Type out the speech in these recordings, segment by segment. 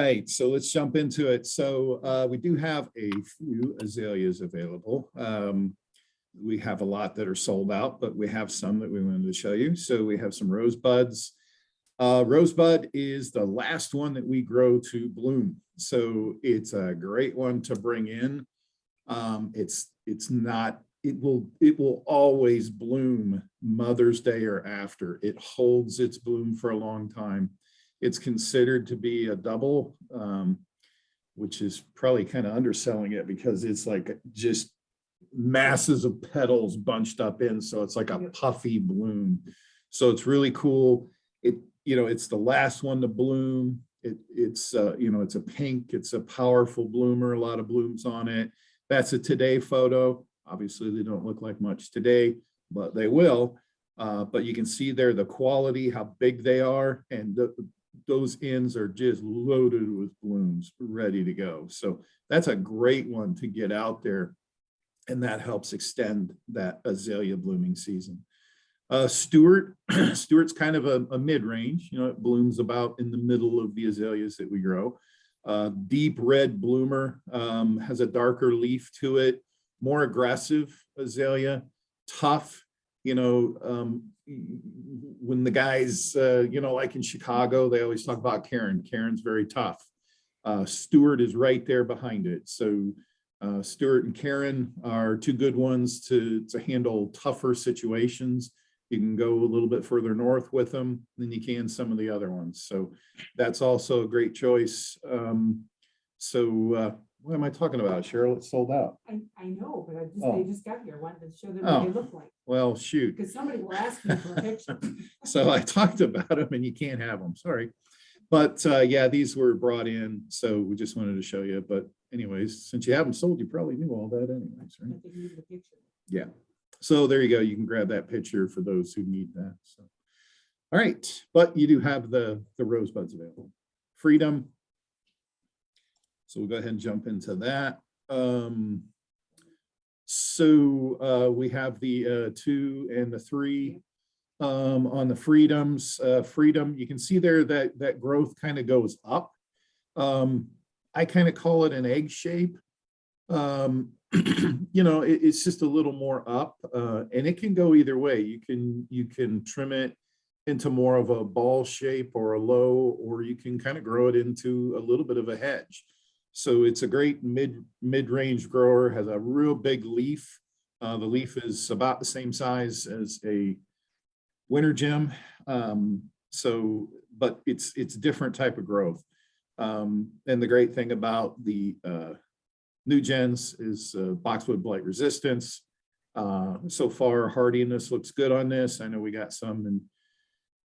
right, so let's jump into it. So we do have a few azaleas available. We have a lot that are sold out, but we have some that we wanted to show you. So we have some rosebuds. Rosebud is the last one that we grow to bloom. So it's a great one to bring in. It will always bloom Mother's Day or after. It holds its bloom for a long time. It's considered to be a double, which is probably kind of underselling it because it's like just masses of petals bunched up in. So it's like a puffy bloom. So it's really cool. It's the last one to bloom. It's a pink, it's a powerful bloomer, a lot of blooms on it. That's a today photo. Obviously they don't look like much today, but they will. But you can see there the quality, how big they are, and those ends are just loaded with blooms, ready to go. So that's a great one to get out there, and that helps extend that azalea blooming season. Stewart's kind of a mid-range, it blooms about in the middle of the azaleas that we grow. Deep red bloomer, has a darker leaf to it, more aggressive azalea, tough. When the guys, like in Chicago, they always talk about Karen. Karen's very tough. Stewart is right there behind it. So Stewart and Karen are two good ones to handle tougher situations. You can go a little bit further north with them than you can some of the other ones. So that's also a great choice. What am I talking about, Cheryl? It's sold out. I know, but they just got here. Wanted to show them what they look like. Well, shoot. Because somebody will ask me for a picture. So I talked about them and you can't have them. Sorry. But yeah, these were brought in. So we just wanted to show you. But anyways, since you haven't sold, you probably knew all that anyways, right? I need the picture. Yeah. So there you go. You can grab that picture for those who need that. So, all right. But you do have the rosebuds available. Freedom. So we'll go ahead and jump into that. We have the 2 and the 3 on the freedoms. Freedom, you can see there that growth kind of goes up. I kind of call it an egg shape. It's just a little more up, and it can go either way. You can trim it into more of a ball shape or a low, or you can kind of grow it into a little bit of a hedge. So it's a great mid-range grower, has a real big leaf. The leaf is about the same size as a winter gem. But it's different type of growth. And the great thing about the new gens is boxwood blight resistance. So far, hardiness looks good on this. I know we got some in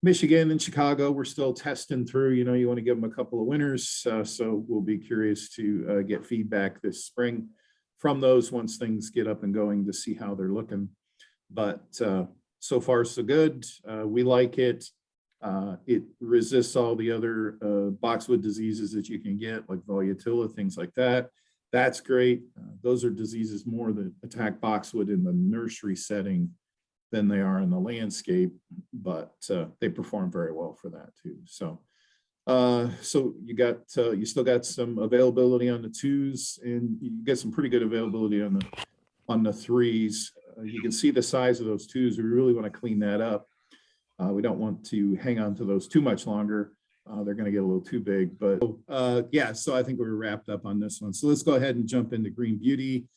Michigan and Chicago. We're still testing through, you want to give them a couple of winters. So we'll be curious to get feedback this spring from those once things get up and going to see how they're looking. But so far, so good. We like it. It resists all the other boxwood diseases that you can get, like Volutilla, things like that. That's great. Those are diseases more that attack boxwood in the nursery setting than they are in the landscape, but they perform very well for that too. So, you still got some availability on the 2s, and you get some pretty good availability on the 3s. You can see the size of those 2s. We really want to clean that up. We don't want to hang on to those too much longer. They're going to get a little too big, but yeah, so I think we're wrapped up on this one. So let's go ahead and jump into Green Beauty.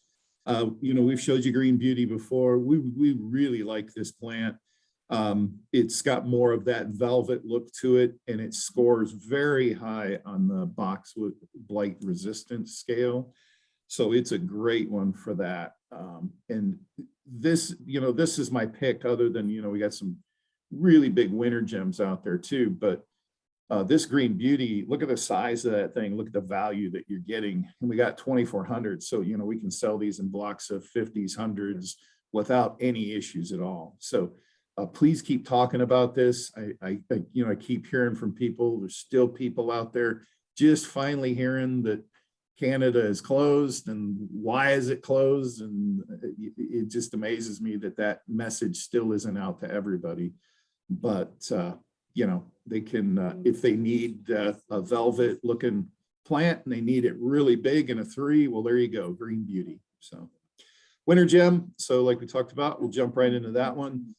We've showed you Green Beauty before. We really like this plant. It's got more of that velvet look to it, and it scores very high on the boxwood blight resistance scale. So it's a great one for that. And this is my pick, other than, we got some really big winter gems out there too, but this Green Beauty, look at the size of that thing. Look at the value that you're getting. And we got 2,400. So, we can sell these in blocks of 50s, 100s without any issues at all. So please keep talking about this. I keep hearing from people. There's still people out there just finally hearing that Canada is closed, and why is it closed? And it just amazes me that message still isn't out to everybody. But, they can, if they need a velvet looking plant and they need it really big in a 3, well, there you go, green beauty. So winter gem. So like we talked about, we'll jump right into that one.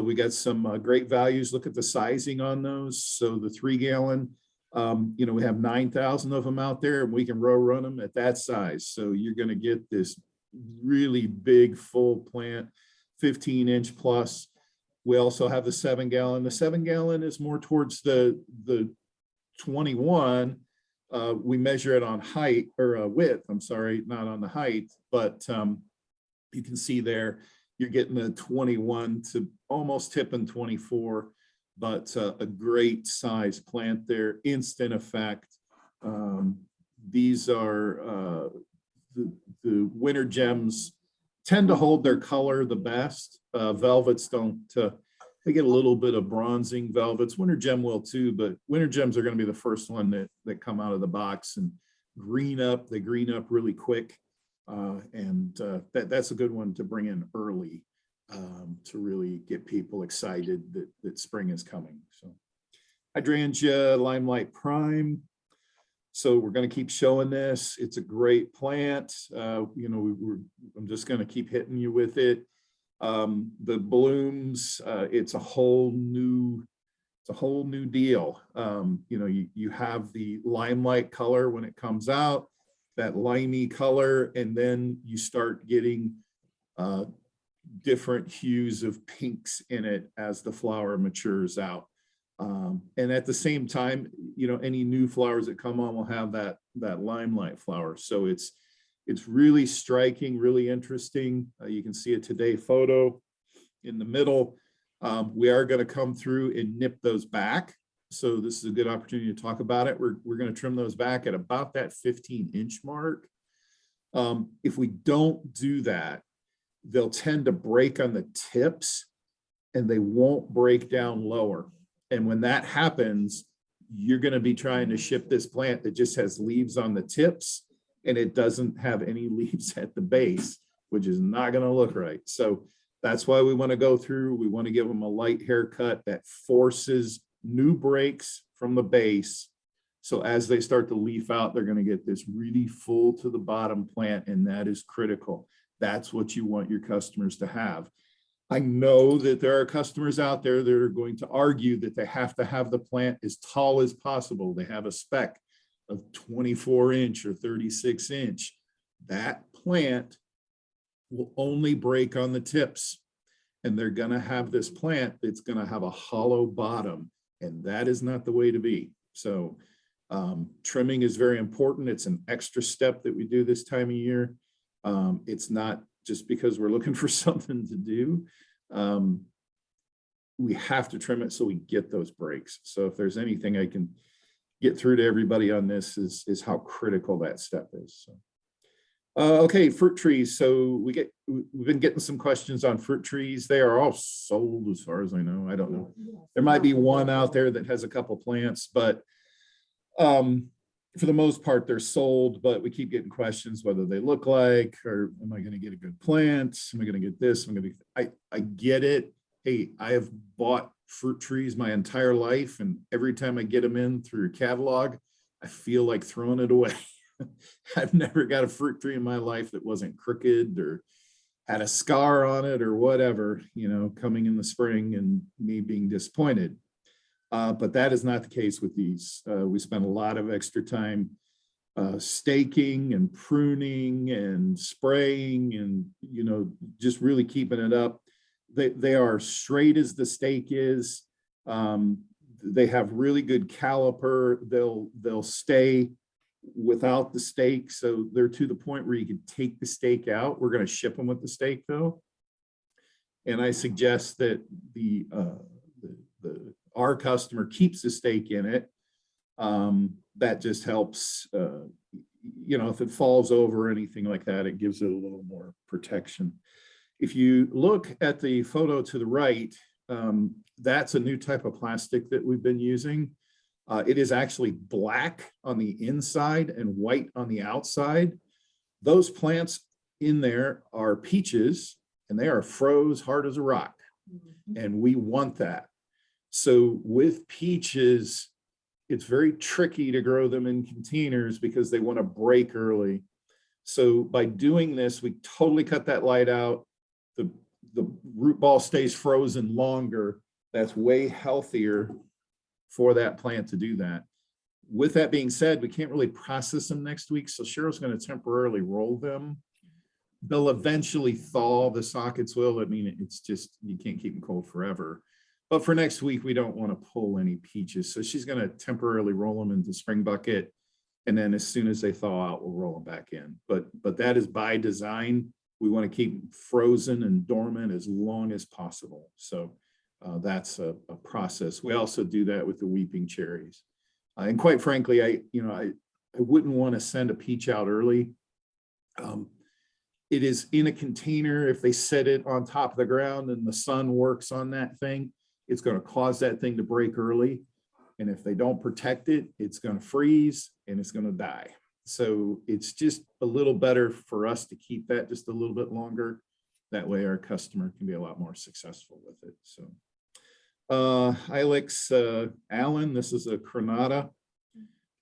We got some great values. Look at the sizing on those. So the 3 gallon, we have 9,000 of them out there and we can row run them at that size. So you're going to get this really big full plant, 15-inch plus. We also have the 7 gallon. The 7 gallon is more towards the 21. We measure it on height or width. I'm sorry, not on the height, but you can see there, you're getting a 21 to almost tipping 24, but a great size plant there, instant effect. These are the winter gems tend to hold their color the best. Velvets don't, they get a little bit of bronzing velvets. Winter gem will too, but winter gems are going to be the first one that come out of the box and green up. They green up really quick. That's a good one to bring in early to really get people excited that spring is coming. So hydrangea limelight prime. So we're going to keep showing this. It's a great plant. I'm just going to keep hitting you with it. The blooms, it's a whole new deal. You have the limelight color when it comes out, that limey color, and then you start getting different hues of pinks in it as the flower matures out. And at the same time, any new flowers that come on will have that limelight flower. So it's really striking, really interesting. You can see a today photo in the middle. We are going to come through and nip those back. So this is a good opportunity to talk about it. We're going to trim those back at about that 15-inch mark. If we don't do that, they'll tend to break on the tips and they won't break down lower. And when that happens, you're going to be trying to ship this plant that just has leaves on the tips and it doesn't have any leaves at the base, which is not going to look right. So that's why we want to go through. We want to give them a light haircut that forces new breaks from the base. So as they start to leaf out, they're going to get this really full to the bottom plant, and that is critical. That's what you want your customers to have. I know that there are customers out there that are going to argue that they have to have the plant as tall as possible. They have a spec of 24-inch or 36-inch. That plant will only break on the tips, and they're going to have this plant that's going to have a hollow bottom, and that is not the way to be. So trimming is very important. It's an extra step that we do this time of year. It's not just because we're looking for something to do. We have to trim it so we get those breaks. So if there's anything I can get through to everybody on this is how critical that step is. So. Okay, fruit trees. So we've been getting some questions on fruit trees. They are all sold as far as I know. I don't know. There might be one out there that has a couple plants, but for the most part, they're sold, but we keep getting questions whether they look like, or am I going to get a good plant? Am I going to get this? I get it. Hey, I have bought fruit trees my entire life, and every time I get them in through your catalog, I feel like throwing it away. I've never got a fruit tree in my life that wasn't crooked or had a scar on it or whatever, coming in the spring and me being disappointed. But that is not the case with these. We spent a lot of extra time staking and pruning and spraying and, just really keeping it up. They are straight as the stake is. They have really good caliper. They'll stay without the stake. So they're to the point where you can take the stake out. We're going to ship them with the stake though. And I suggest that our customer keeps the stake in it. That just helps, if it falls over or anything like that, it gives it a little more protection. If you look at the photo to the right, that's a new type of plastic that we've been using. It is actually black on the inside and white on the outside. Those plants in there are peaches, and they are froze hard as a rock. And we want that. So with peaches, it's very tricky to grow them in containers because they want to break early. So by doing this, we totally cut that light out. The root ball stays frozen longer. That's way healthier for that plant to do that. With that being said, we can't really process them next week. So Cheryl's going to temporarily roll them. They'll eventually thaw, the sockets will. I mean, it's just, you can't keep them cold forever. But for next week, we don't want to pull any peaches. So she's going to temporarily roll them into spring bucket. And then as soon as they thaw out, we'll roll them back in. But that is by design. We want to keep them frozen and dormant as long as possible. So that's a process. We also do that with the weeping cherries. And quite frankly, I wouldn't want to send a peach out early. It is in a container. If they set it on top of the ground and the sun works on that thing, it's going to cause that thing to break early. And if they don't protect it, it's going to freeze and it's going to die. So it's just a little better for us to keep that just a little bit longer. That way our customer can be a lot more successful with it. So Ilex Allen, this is a Granada.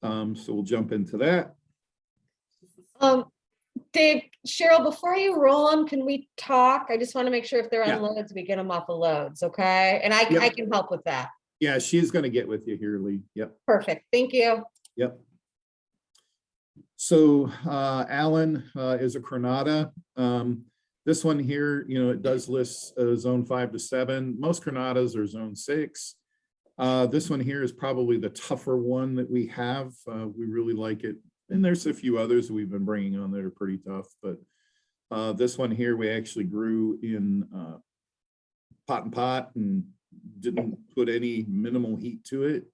So we'll jump into that. Dave, Cheryl, before you roll them, can we talk? I just want to make sure if they're Yeah. on loads, we get them off the loads, okay? And I can help with that. Yeah, she's going to get with you here, Lee. Yep. Perfect. Thank you. Yep. So Allen is a Granada. This one here, it does list zone 5 to 7. Most Granadas are zone 6. This one here is probably the tougher one that we have. We really like it. And there's a few others we've been bringing on that are pretty tough. But this one here, we actually grew in pot and pot and didn't put any minimal heat to it.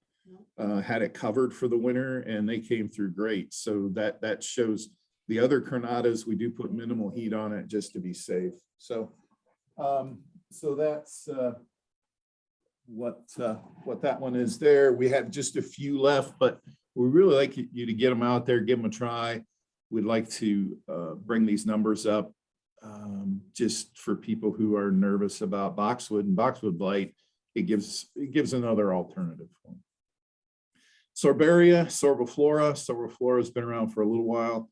Had it covered for the winter and they came through great. So that shows the other Granadas, we do put minimal heat on it just to be safe. So that's what that one is there. We have just a few left, but we really like you to get them out there, give them a try. We'd like to bring these numbers up just for people who are nervous about boxwood and boxwood blight. It gives another alternative. Sorbaria, Sorbiflora. Sorbiflora has been around for a little while.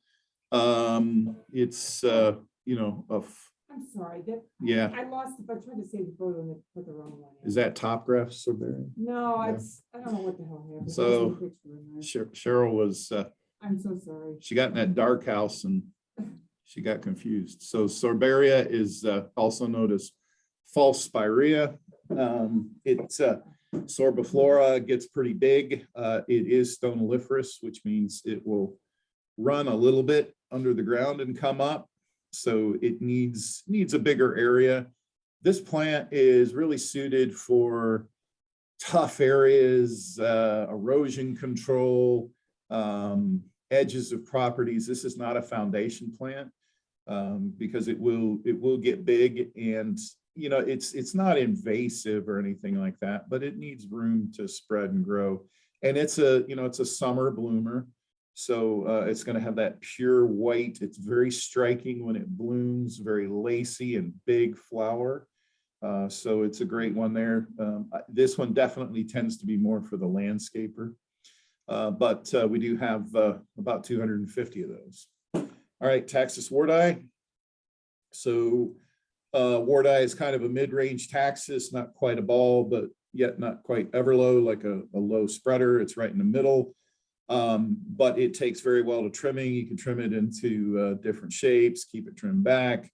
It's I'm sorry. Yeah. I lost it. I tried to save the photo and put the wrong one in. Is that Topgraph Sorbaria? No, Yeah. I don't know what the hell happened. So, There's no picture in there. Cheryl was I'm so sorry. she got in that dark house and she got confused. So Sorbaria is also known as false spirea. It's Sorbiflora gets pretty big. It is stonoliferous, which means it will run a little bit under the ground and come up. So it needs a bigger area. This plant is really suited for tough areas, erosion control, edges of properties. This is not a foundation plant because it will get big, and it's not invasive or anything like that, but it needs room to spread and grow. And it's a summer bloomer. So it's going to have that pure white. It's very striking when it blooms, very lacy and big flower. So it's a great one there. This one definitely tends to be more for the landscaper. But we do have about 250 of those. All right, Taxus wardi. So wardi is kind of a mid-range taxus, not quite a ball, but yet not quite everlow, like a low spreader. It's right in the middle. But it takes very well to trimming. You can trim it into different shapes, keep it trimmed back.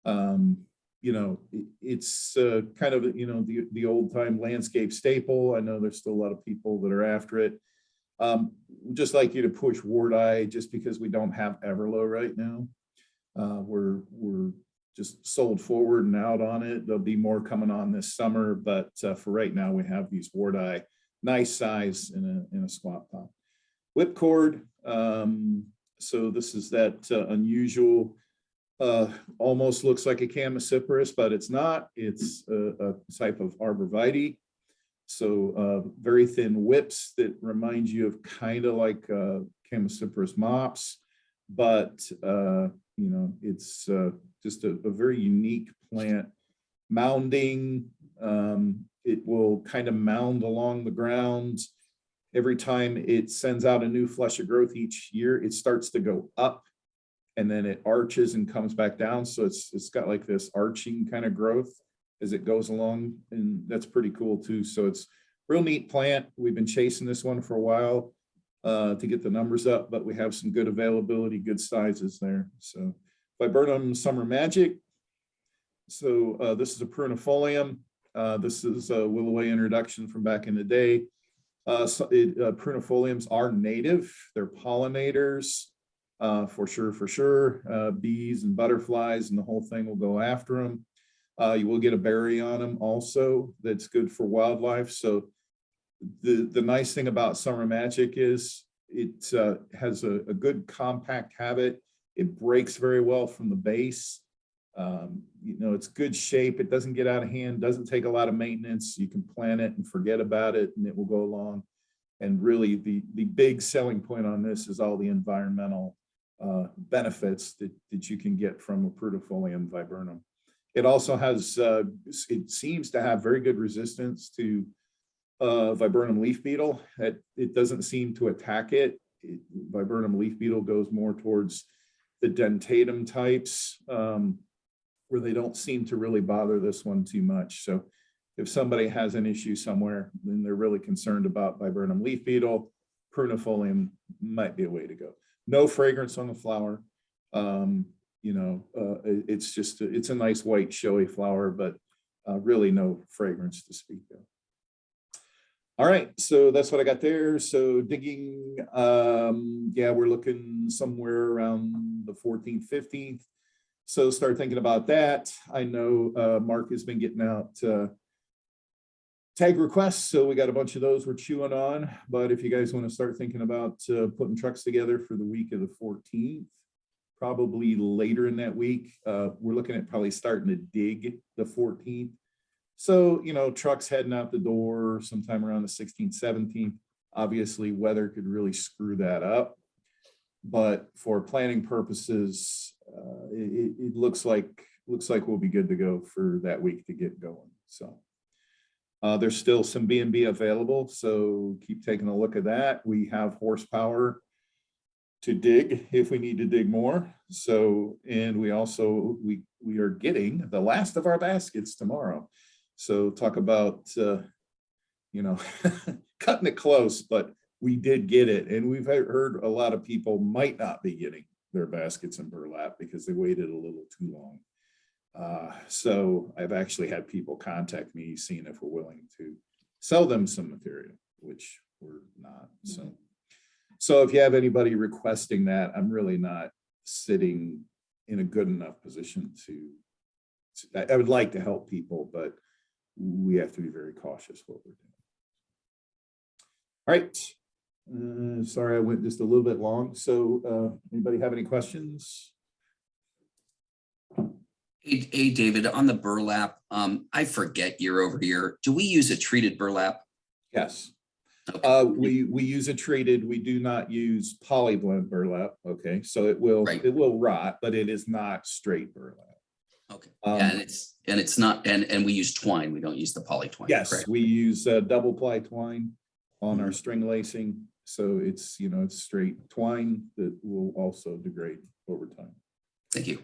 It's kind of, the old time landscape staple. I know there's still a lot of people that are after it. Just like you to push wardi just because we don't have everlow right now. We're just sold forward and out on it. There'll be more coming on this summer, but for right now, we have these wardi, nice size in a squat pot. Whipcord, so this is that unusual, almost looks like a Chamaecyparis, but it's not. It's a type of arborvitae. So very thin whips that remind you of kind of like Chamaecyparis mops, but it's just a very unique plant. Mounding, it will kind of mound along the ground. every time it sends out a new flush of growth each year, it starts to go up and then it arches and comes back down. So it's got like this arching kind of growth as it goes along, and that's pretty cool too. So it's real neat plant. We've been chasing this one for a while to get the numbers up, but we have some good availability, good sizes there. So Viburnum Summer Magic. So this is a prunifolium. This is a Willoway introduction from back in the day. Prunifoliums are native. They're pollinators for sure. Bees and butterflies and the whole thing will go after them. You will get a berry on them also that's good for wildlife. So the nice thing about Summer Magic is it has a good compact habit. It breaks very well from the base. It's good shape. It doesn't get out of hand, doesn't take a lot of maintenance. You can plant it and forget about it and it will go along. And really the big selling point on this is all the environmental benefits that you can get from a Prunifolium viburnum. It also has, it seems to have very good resistance to viburnum leaf beetle. It doesn't seem to attack it. Viburnum leaf beetle goes more towards the dentatum types, where they don't seem to really bother this one too much. So if somebody has an issue somewhere and they're really concerned about viburnum leaf beetle, Prunifolium might be a way to go. No fragrance on the flower. It's just, it's a nice white showy flower, but really no fragrance to speak of. All right, so that's what I got there. So digging, we're looking somewhere around the 14th, 15th. So start thinking about that. I know Mark has been getting out tag requests, so we got a bunch of those we're chewing on. But if you guys want to start thinking about putting trucks together for the week of the 14th, probably later in that week, we're looking at probably starting to dig the 14th. So, trucks heading out the door sometime around the 16th, 17th. Obviously, weather could really screw that up. But for planning purposes, it looks like we'll be good to go for that week to get going. So there's still some B&B available, so keep taking a look at that. We have horsepower to dig if we need to dig more. So, and we also we are getting the last of our baskets tomorrow. So talk about cutting it close, but we did get it, and we've heard a lot of people might not be getting their baskets in burlap because they waited a little too long. So I've actually had people contact me seeing if we're willing to sell them some material, which we're not. So if you have anybody requesting that, I'm really not sitting in a good enough position I would like to help people, but we have to be very cautious what we're doing. All right. Sorry, I went just a little bit long. So anybody have any questions? Hey, David, on the burlap, I forget year over year. Do we use a treated burlap? Yes. Okay. We use a treated. We do not use polyblend burlap. Okay, so it will rot, but it is not straight burlap. Okay. And it's not, and we use twine. We don't use the poly twine. Yes, correct? we use double ply twine on our string lacing. So it's, it's straight twine that will also degrade over time. Thank you.